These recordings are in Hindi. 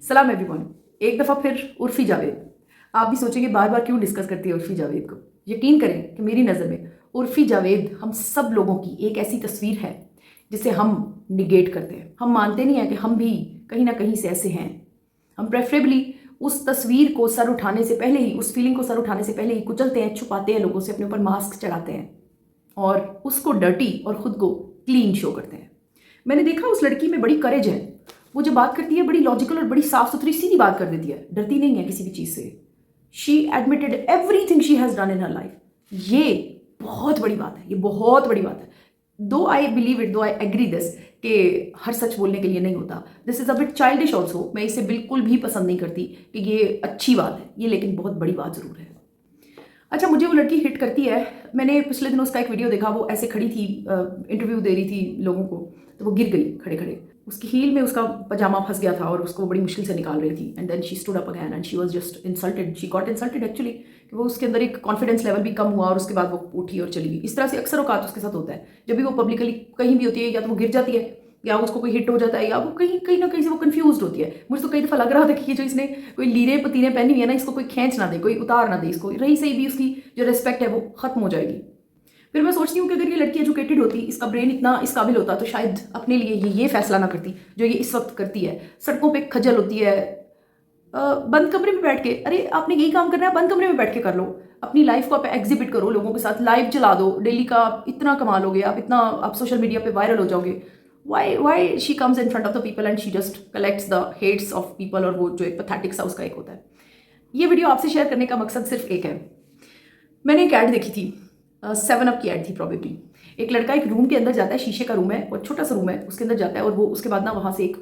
सलाम एवरीवन। एक दफ़ा फिर उर्फ़ी जावेद। आप भी सोचेंगे बार बार क्यों डिस्कस करती है उर्फ़ी जावेद को। यकीन करें कि मेरी नज़र में उर्फ़ी जावेद हम सब लोगों की एक ऐसी तस्वीर है जिसे हम निगेट करते हैं। हम मानते नहीं हैं कि हम भी कहीं ना कहीं से ऐसे हैं। हम प्रेफरेबली उस तस्वीर को सर उठाने से पहले ही, उस फीलिंग को सर उठाने से पहले ही कुचलते हैं, छुपाते हैं, लोगों से अपने ऊपर मास्क चढ़ाते हैं और उसको डर्टी और ख़ुद को क्लीन शो करते हैं। मैंने देखा उस लड़की में बड़ी करेज है। वो जब बात करती है बड़ी लॉजिकल और बड़ी साफ सुथरी सीधी बात कर देती है, डरती नहीं है किसी भी चीज़ से। She admitted everything she has done in her life. ये बहुत बड़ी बात है, ये बहुत बड़ी बात है। दो आई बिलीव इट, दो आई एग्री दिस कि हर सच बोलने के लिए नहीं होता। This is a bit childish also. मैं इसे बिल्कुल भी पसंद नहीं करती कि ये अच्छी बात है, ये लेकिन बहुत बड़ी बात ज़रूर है। अच्छा, मुझे वो लड़की हिट करती है। मैंने पिछले दिनों उसका एक वीडियो देखा। वो ऐसे खड़ी थी, इंटरव्यू दे रही थी लोगों को, तो वो गिर गई खड़े खड़े। उसकी हील में उसका पजामा फंस गया था और उसको बड़ी मुश्किल से निकाल रही थी। And then she stood up again and she was just insulted. She got insulted actually, कि वो उसके अंदर एक कॉन्फिडेंस लेवल भी कम हुआ और उसके बाद वो उठी और चली गई। इस तरह से अक्सर औकात उसके साथ होता है। जब भी वो पब्लिकली कहीं भी होती है, या तो वो गिर जाती है या उसको कोई हिट हो जाता है, या वो कहीं कहीं ना कहीं से वो कंफ्यूज होती है। मुझे तो कई दफ़ा लग रहा था कि ये जो इसने कोई लीरे पतीरे पहनी हुई है ना, इसको कोई खींच ना दे, कोई उतार ना दे, इसको रही सही भी उसकी जो रिस्पेक्ट है वो खत्म हो जाएगी। फिर मैं सोचती हूँ कि अगर ये लड़की एजुकेटेड होती, इसका ब्रेन इतना इस काबिल होता, तो शायद अपने लिए ये फैसला ना करती जो ये इस वक्त करती है। सड़कों पे खजल होती है, बंद कमरे में बैठ के। अरे आपने यही काम करना है, बंद कमरे में बैठ के कर लो। अपनी लाइफ को आप एग्जिबिट करो, लोगों के साथ लाइव चला दो, डेली का इतना कमा लोगे आप, इतना आप सोशल मीडिया पे वायरल हो जाओगे। Why she comes in front of the people and she just collects the hates of people, और वो जो एक पैथेटिक सा उसका एक होता है। ये वीडियो आपसे शेयर करने का मकसद सिर्फ एक है। मैंने एक ऐड देखी थी, 7 अप की ऐड थी प्रॉबेबली। एक लड़का एक रूम के अंदर जाता है, शीशे का रूम है और छोटा सा रूम है, उसके अंदर जाता है और वो उसके बाद ना वहाँ से एक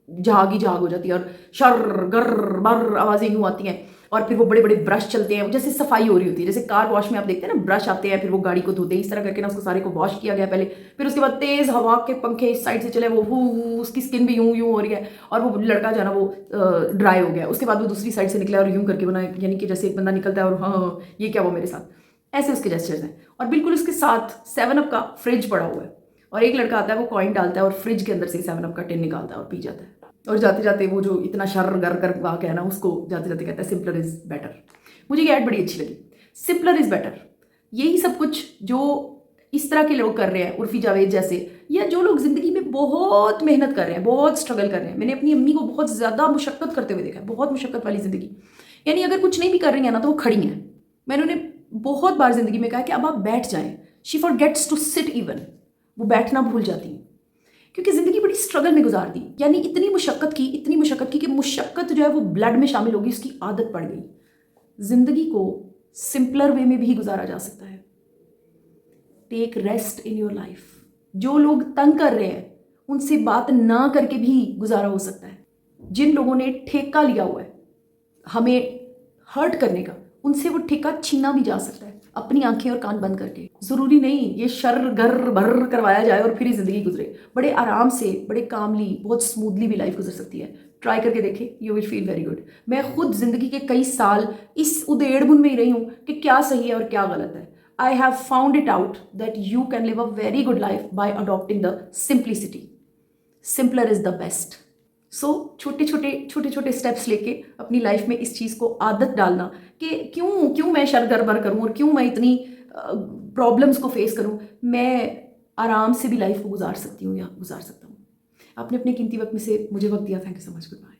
झाग हो जाती है और शर गर बर आवाज़ें यूँ आती हैं। और फिर वो बड़े बड़े ब्रश चलते हैं, जैसे सफाई हो रही होती है, जैसे कार वॉश में आप देखते हैं ना, ब्रश आते हैं, फिर वो गाड़ी को धोते हैं। इस तरह करके ना उसको सारे को वॉश किया गया पहले। फिर उसके बाद तेज़ हवा के पंखे इस साइड से चले, वो उसकी स्किन भी यूँ यूँ हो रही है और वो लड़का जो है ना वो ड्राई हो गया। उसके बाद वो दूसरी साइड से निकला और यूँ करके बना, यानी कि जैसे एक बंदा निकलता है और हाँ ये क्या हुआ मेरे साथ, ऐसे उसके जेस्चर्स हैं। और बिल्कुल उसके साथ 7 अप का फ्रिज पड़ा हुआ है और एक लड़का आता है, वो कॉइन डालता है और फ्रिज के अंदर से 7 अप का टिन निकालता है और पी जाता है। और जाते जाते वो जो इतना शर गर कर वाक़ है ना, उसको जाते जाते कहता है सिंपलर इज़ बेटर। मुझे ये ऐड बड़ी अच्छी लगी, सिंपलर इज़ बेटर। यही सब कुछ जो इस तरह के लोग कर रहे हैं, उर्फ़ी जावेद जैसे, या जो लोग ज़िंदगी में बहुत मेहनत कर रहे हैं, बहुत स्ट्रगल कर रहे हैं। मैंने अपनी अम्मी को बहुत ज़्यादा मुशक्क़त करते हुए देखा है, बहुत मुशक्क़त वाली ज़िंदगी। यानी अगर कुछ नहीं भी कर रही हैं ना तो वो खड़ी हैं। मैंने उन्हें बहुत बार ज़िंदगी में कहा कि अब आप बैठ जाएं। She forgets to sit even, वो बैठना भूल जाती हैं क्योंकि ज़िंदगी बड़ी स्ट्रगल में गुजार दी। यानी इतनी मुशक्क़त की कि मुशक्क़त जो है वो ब्लड में शामिल होगी, उसकी आदत पड़ गई। ज़िंदगी को सिंपलर वे में भी गुजारा जा सकता है। Take rest in your life. जो लोग तंग कर रहे हैं उनसे बात ना करके भी गुजारा हो सकता है। जिन लोगों ने ठेका लिया हुआ है हमें हर्ट करने का, उनसे वो ठेका छीना भी जा सकता है अपनी आंखें और कान बंद करके। ज़रूरी नहीं ये शर गर भर करवाया जाए और फिर ही ज़िंदगी गुजरे। बड़े आराम से, बड़े कामली, बहुत स्मूथली भी लाइफ गुजर सकती है। ट्राई करके देखें, you will feel very good. मैं खुद ज़िंदगी के कई साल इस उधेड़-बुन में ही रही हूँ कि क्या सही है और क्या गलत है। I have found it out that you can live a very good life by adopting the simplicity. Simpler is the best. So छोटे छोटे स्टेप्स लेके अपनी लाइफ में इस चीज़ को आदत डालना कि क्यों मैं शर गड़बड़ करूँ और क्यों मैं इतनी प्रॉब्लम्स को फेस करूँ। मैं आराम से भी लाइफ को गुजार सकती हूँ या गुजार सकता हूँ। आपने अपने कीमती वक्त में से मुझे वक्त दिया। Thank you so much. Good bye.